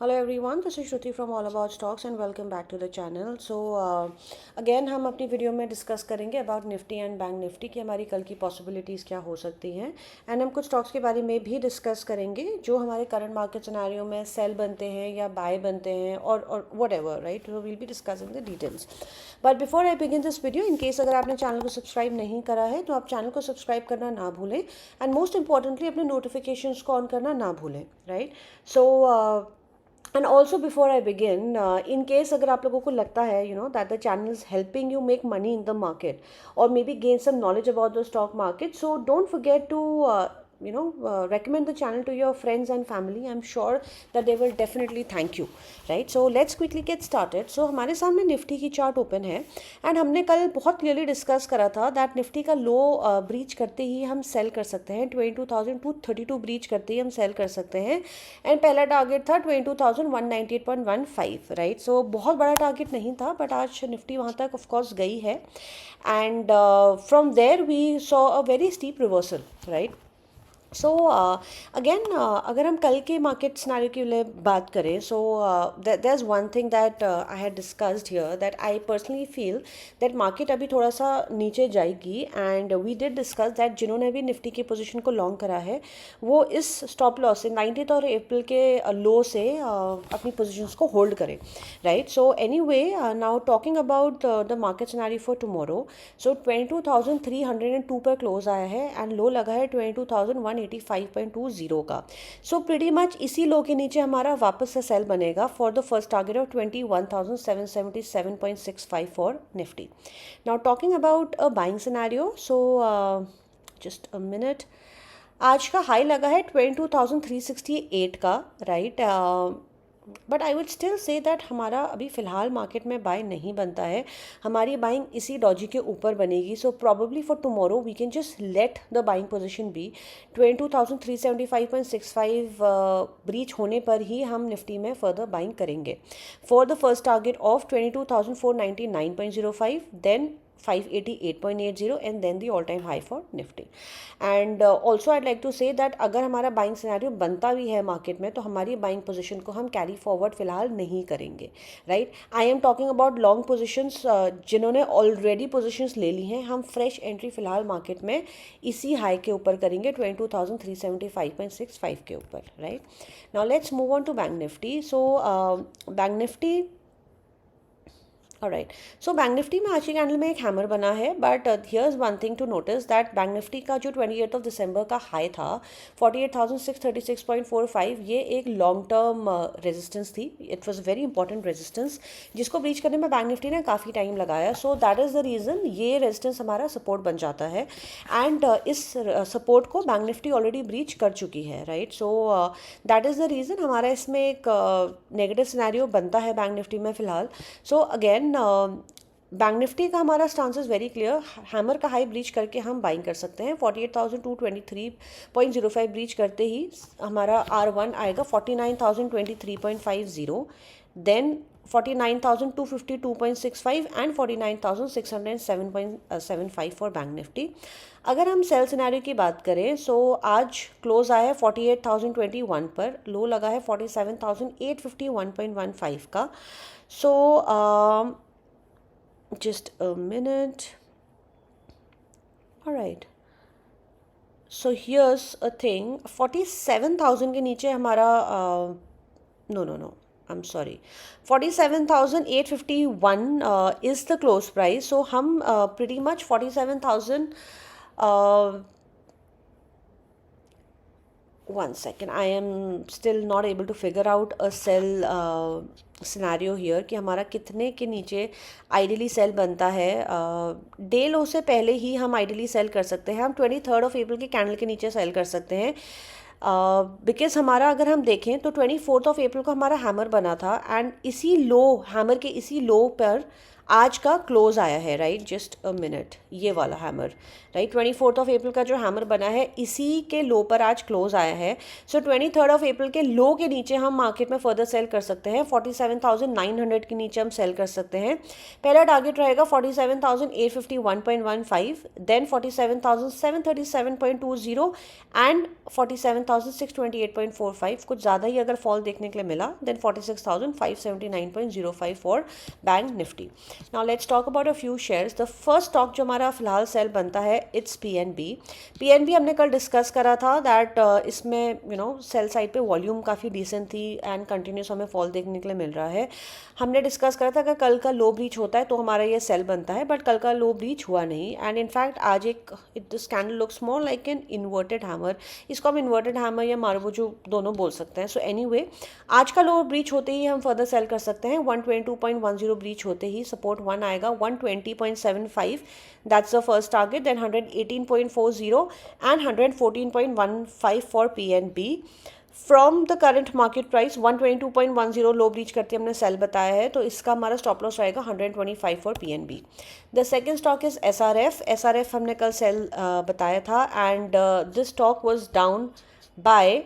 Hello everyone, this is Shruti from All About Stocks and welcome back to the channel. Again हम अपनी video में discuss करेंगे about Nifty and bank Nifty की हमारी कल की पॉसिबिलिटीज़ क्या हो सकती हैं एंड हम कुछ स्टॉक्स के बारे में भी डिस्कस करेंगे जो हमारे करंट मार्केट सिनेरियो में सेल बनते हैं या बाय बनते हैं और whatever right. So we'll be discussing the details. But before I begin this video, in case अगर आपने चैनल को सब्सक्राइब नहीं करा है तो आप चैनल को सब्सक्राइब करना ना भूलें एंड मोस्ट इंपॉर्टेंटली अपने नोटिफिकेशंस को ऑन करना ना भूलें. Right. So and also before I begin, in case अगर आप लोगों को लगता है that the channel is helping you make money in the market और maybe gain some knowledge about the stock market, so don't forget to recommend the channel to your friends and family. I'm sure that they will definitely thank you. Right, so let's quickly get started. So हमारे सामने Nifty की chart open है and हमने कल बहुत clearly discuss करा था that Nifty का लो ब्रीच करते ही हम सेल कर सकते हैं. 22,232 ब्रीच करते ही हम सेल कर सकते हैं एंड पहला टारगेट था 22,198.15. राइट, सो बहुत बड़ा टारगेट नहीं था बट आज निफ्टी वहाँ तक ऑफकोर्स गई है and from there we saw a very steep reversal. Right. So again अगर हम कल के मार्केट सिनेरियो की लिए बात करें, so there is one thing that I had discussed here that I personally feel that market अभी थोड़ा सा नीचे जाएगी and we did discuss that जिन्होंने भी निफ्टी की पोजीशन को लॉन्ग करा है वो इस स्टॉप लॉस से 19 और अप्रैल के लो से अपनी पोजीशंस को होल्ड करें. Right. So anyway, now talking about the market scenario for tomorrow, so 22,302 पर क्लोज आया है एंड लो लगा है 22,185.20 का. सो प्रीटी मच इसी लो के नीचे हमारा वापस से सेल बनेगा for the first target of 21,777.65 for Nifty. Now talking about a buying scenario, so just a minute. आज का हाई लगा है 22,368 का. Right. But I would still say that हमारा अभी फ़िलहाल मार्केट में बाय नहीं बनता है. हमारी बाइंग इसी डॉजी के ऊपर बनेगी. So probably for tomorrow we can just let the buying position be 22,375.65 breach होने पर ही हम निफ्टी में फर्दर बाइंग करेंगे for the first target of 22,499.05, then 588.80 and then the all time high for Nifty. And also I'd like to say that अगर हमारा buying scenario बनता भी है मार्केट में तो हमारी बाइंग पोजीशन को हम कैरी फॉरवर्ड फिलहाल नहीं करेंगे. Right. I am talking about long positions जिन्होंने ऑलरेडी पोजीशंस ले ली हैं. हम फ्रेश एंट्री फिलहाल मार्केट में इसी हाई के ऊपर करेंगे 22,375.65 के ऊपर. Right. Now let's move on to bank Nifty. So bank Nifty, alright. So bank Nifty में आज के कैंडल में एक हैमर बना है but here's one thing to notice that bank Nifty का जो 28 दिसंबर का हाई था 48,636.45, ये एक लॉन्ग टर्म रेजिस्टेंस थी. It was very important resistance जिसको ब्रीच करने में बैंक निफ्टी ने काफ़ी टाइम लगाया. So that is the reason ये रेजिस्टेंस हमारा सपोर्ट बन जाता है एंड इस सपोर्ट को बैंक निफ्टी ऑलरेडी ब्रीच कर चुकी है. Right. So that is the reason हमारा इसमें एक नेगेटिव सिनेरियो बनता है बैंक निफ्टी में फ़िलहाल. सो अगेन बैंक निफ्टी का हमारा stance is very clear. Hammer का हाई ब्रीच करके हम बाइंग कर सकते हैं. 48,223.05 ब्रीच करते ही हमारा R1 आएगा 49,023.50, then 49,252.65 and 49,607.75 for bank Nifty. अगर हम सेल सिनेरियो की बात करें, सो आज क्लोज आया है 48,021 पर, लो लगा है 47,851.15 का. सो just a minute. All right. So here's a thing. 47,000 के नीचे हमारा no. I'm sorry. 47,851 is the close price. So हम pretty much 47,000. One second, I am still not able to figure out a sell scenario here कि हमारा कितने के नीचे ideally cell बनता है. डे लो से पहले ही हम आइडियली सेल कर सकते हैं. हम 23 अप्रैल के कैंडल के नीचे सेल कर सकते हैं बिकॉज हमारा अगर हम देखें तो 24 अप्रैल को हमारा हैमर बना था एंड इसी लो हैमर के इसी लो पर आज का क्लोज आया है, राइट, जस्ट अ मिनट, ये वाला हैमर, राइट, 24 अप्रैल का जो हैमर बना है इसी के लो पर आज क्लोज आया है। सो 23 अप्रैल के लो के नीचे हम मार्केट में फर्दर सेल कर सकते हैं, 47,900 के नीचे हम सेल कर सकते हैं। पहला टारगेट रहेगा 47,851.15, देन 47,737.20 एंड 47,628.45। कुछ ज़्यादा ही अगर फॉल देखने के लिए मिला then 46,579.05 for bank Nifty. Now let's talk about a few shares. The first stock जो हमारा फिलहाल सेल बनता है इट्स पीएनबी। पीएनबी हमने कल डिस्कस करा था दैट इसमें सेल साइड पे वॉल्यूम काफ़ी डिसेंट थी एंड कंटिन्यूस हमें फॉल देखने के लिए मिल रहा है। हमने डिस्कस करा था अगर कल का लो ब्रीच होता है तो हमारा ये सेल बनता है, बट कल का लो ब्रीच हुआ नहीं एंड इनफैक्ट आज एक this candle looks more like an inverted hammer. इसको हम इन्वर्टेड हैमर या मारुबुजू दोनों बोल सकते हैं। सो एनीवे, आज का लो ब्रीच होते ही हम फर्दर सेल कर सकते हैं। 122.10 ब्रीच होते ही सपोर्ट 1 आएगा 120.75, that's the first target, then 118.40 and 114.15 for PNB. From the current market price 122.10 low breach करते हमने सेल बताया है, तो इसका हमारा स्टॉप लॉस रहेगा 125 for PNB. The second stock is SRF. SRF हमने कल सेल बताया था and this stock was down by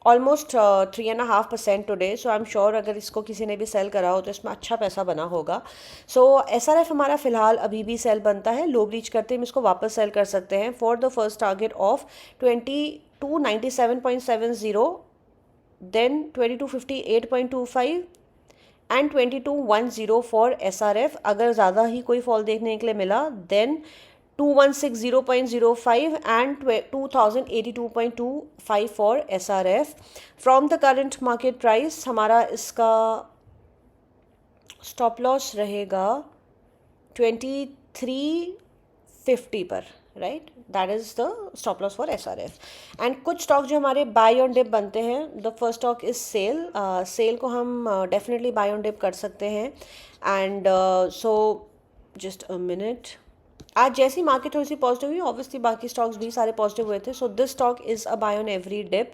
almost 3.5% today. So I am sure अगर इसको किसी ने भी सेल करा हो तो इसमें अच्छा पैसा बना होगा। सो एसआरएफ हमारा फिलहाल अभी भी सेल बनता है, लो ब्रीच करते हम इसको वापस सेल कर सकते हैं for the first target of 2297.70, then 2258.25 and 2210 for SRF. अगर ज़्यादा ही कोई फॉल देखने के लिए मिला then 2160.05 and 2082.25 for SRF. From the current market price हमारा इसका स्टॉप लॉस रहेगा 2350 पर, right, that is the stop loss for SRF. And कुछ स्टॉक जो हमारे बाय ऑन डिप बनते हैं, the first stock is SAIL. SAIL को हम डेफिनेटली बाय ऑन डिप कर सकते हैं and so just a minute. आज जैसी मार्केट थोड़ी सी पॉजिटिव हुई ऑब्वियसली बाकी स्टॉक्स भी सारे पॉजिटिव हुए थे। So this stock is a buy on every dip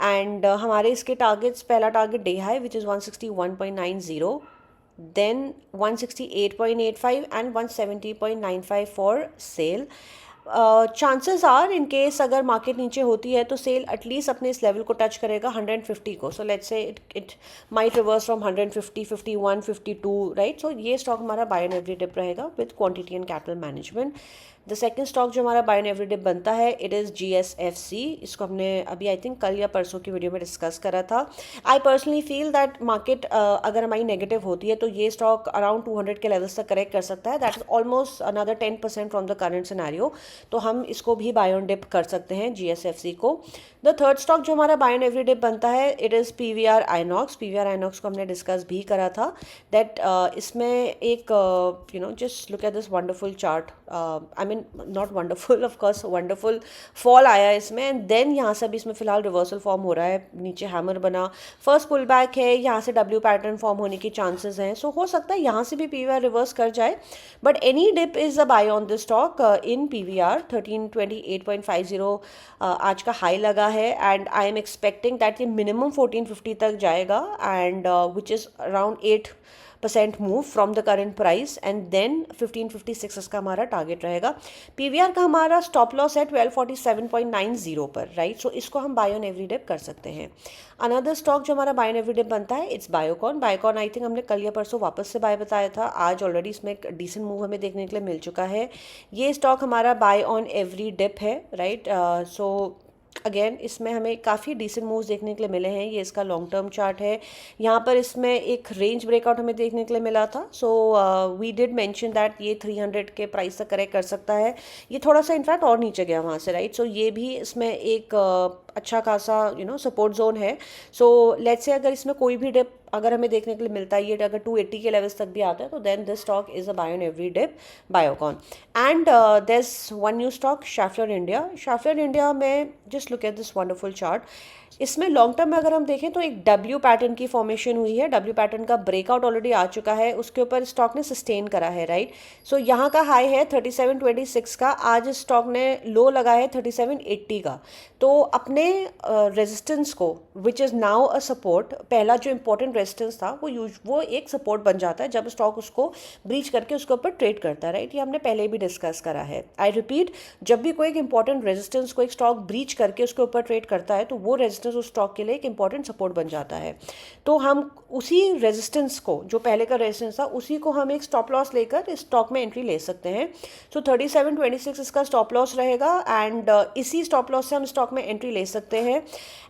and हमारे इसके टारगेट्स, पहला target day high which is 161.90, then 168.85 and 170.95 for sale. Chances are in case अगर मार्केट नीचे होती है तो सेल एटलीस्ट अपने इस लेवल को टच करेगा 150 को। So let's say it might reverse from 150, 51, 52, right. So ये स्टॉक हमारा बाय एंड एवरी डिप रहेगा with quantity and capital management. The second stock जो हमारा बाय एंड एवरी डिप बनता है इट इज़ GSFC। इसको हमने अभी आई थिंक कल या परसों की वीडियो में डिस्कस करा था। आई पर्सनली फील दैट मार्केट अगर हमारी नेगेटिव होती है तो ये स्टॉक अराउंड 200 के लेवल्स तक करेक्ट कर सकता है, that is almost another 10% from the current scenario. तो हम इसको भी बाय ऑन डिप कर सकते हैं GSFC को। द थर्ड स्टॉक जो हमारा बाय ऑन एवरी डिप बनता है it is PVR INOX। PVR INOX को हमने डिस्कस भी करा था दैट इसमें एक just look at this wonderful chart, I mean not wonderful, of course wonderful fall आया इसमें एंड देन यहाँ से भी इसमें फिलहाल रिवर्सल फॉर्म हो रहा है, नीचे हैमर बना, फर्स्ट पुल बैक है, यहाँ से W पैटर्न फॉर्म होने की चांसेस हैं। सो हो सकता है यहाँ से भी PVR रिवर्स कर जाए, but any dip is a buy on this stock in PVR। 1328.50 आज का हाई लगा है and I am expecting that ये मिनिमम 1450 तक जाएगा and which is around 8% move from the current price and then 1556 इसका हमारा टारगेट रहेगा। PVR का हमारा स्टॉप लॉस है 1247.90 पर, राइट। सो इसको हम बाय ऑन एवरी डिप कर सकते हैं। अनदर स्टॉक जो हमारा बाय ऑन एवरी डिप बनता है it's Biocon. Biocon I think हमने कल या परसों वापस से बाय बताया था, आज ऑलरेडी इसमें एक डिसेंट मूव हमें देखने के लिए मिल चुका है। ये स्टॉक हमारा बाय ऑन एवरी डिप है, राइट। सो अगेन इसमें हमें काफ़ी डिसेंट मूव्स देखने के लिए मिले हैं। ये इसका लॉन्ग टर्म चार्ट है, यहाँ पर इसमें एक रेंज ब्रेकआउट हमें देखने के लिए मिला था। So we did mention that ये 300 के प्राइस तक करेक्ट कर सकता है, ये थोड़ा सा इनफैक्ट और नीचे गया वहाँ से, राइट। सो ये भी इसमें एक अच्छा खासा सपोर्ट जोन है। सो लेट्स से अगर इसमें कोई भी डिप अगर हमें देखने के लिए मिलता है, ये अगर 280 के लेवल्स तक भी आता है तो then this stock is a buy on every dip, Biocon. And this one new stock Schaeffler India. Schaeffler India में just look at this wonderful chart. इसमें लॉन्ग टर्म में अगर हम देखें तो एक W पैटर्न की फॉर्मेशन हुई है, W पैटर्न का ब्रेकआउट ऑलरेडी आ चुका है, उसके ऊपर स्टॉक ने सस्टेन करा है, राइट। सो यहाँ का हाई है 3726 का, आज स्टॉक ने लो लगा है 3780 का। तो अपने रेजिस्टेंस को which is now a support, पहला जो इंपॉर्टेंट रेजिस्टेंस था वो एक सपोर्ट बन जाता है जब स्टॉक उसको ब्रीच करके उसके ऊपर ट्रेड करता है, राइट। ये हमने पहले भी डिस्कस करा है। आई रिपीट, जब भी कोई एक इंपॉर्टेंट रेजिस्टेंस को एक स्टॉक ब्रीच करके उसके ऊपर ट्रेड करता है तो वो रेजिस्टेंस उस स्टॉक के लिए एक इंपॉर्टेंट सपोर्ट बन जाता है। तो हम उसी रेजिस्टेंस को, जो पहले का रेजिस्टेंस था, उसी को हम एक स्टॉप लॉस लेकर इस स्टॉक में एंट्री ले सकते हैं। सो 37.26 इसका स्टॉप लॉस रहेगा एंड इसी स्टॉप लॉस से हम स्टॉक में एंट्री ले सकते हैं।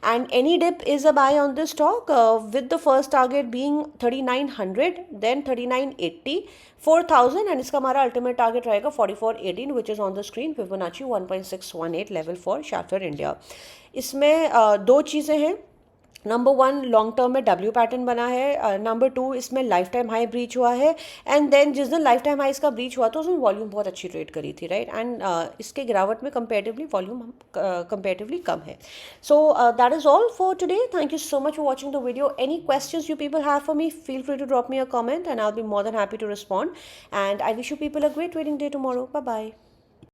And any dip is a buy on this stock with the first target being 3900, then 3980, 4000 and इसका हमारा अल्टीमेट टारगेट रहेगा 4418 which is on the screen, Fibonacci 1.618 level for shorter India. इसमें दो चीज़ें हैं। नंबर 1, लॉन्ग टर्म में W pattern बना है। नंबर 2, इसमें लाइफ टाइम हाई ब्रीच हुआ है एंड देन जिस दिन लाइफ टाइम हाई इसका ब्रीच हुआ था उसमें वॉल्यूम बहुत अच्छी ट्रेड करी थी, राइट। एंड इसके गिरावट में कंपेरेटिवली वॉल्यूम कंपेरेटिवली कम है। So that is all for today. Thank you so much for watching the video. Any questions you people have for me, feel free to drop me a comment and I will be more than happy to respond. And I wish you people a great trading day tomorrow. Bye bye.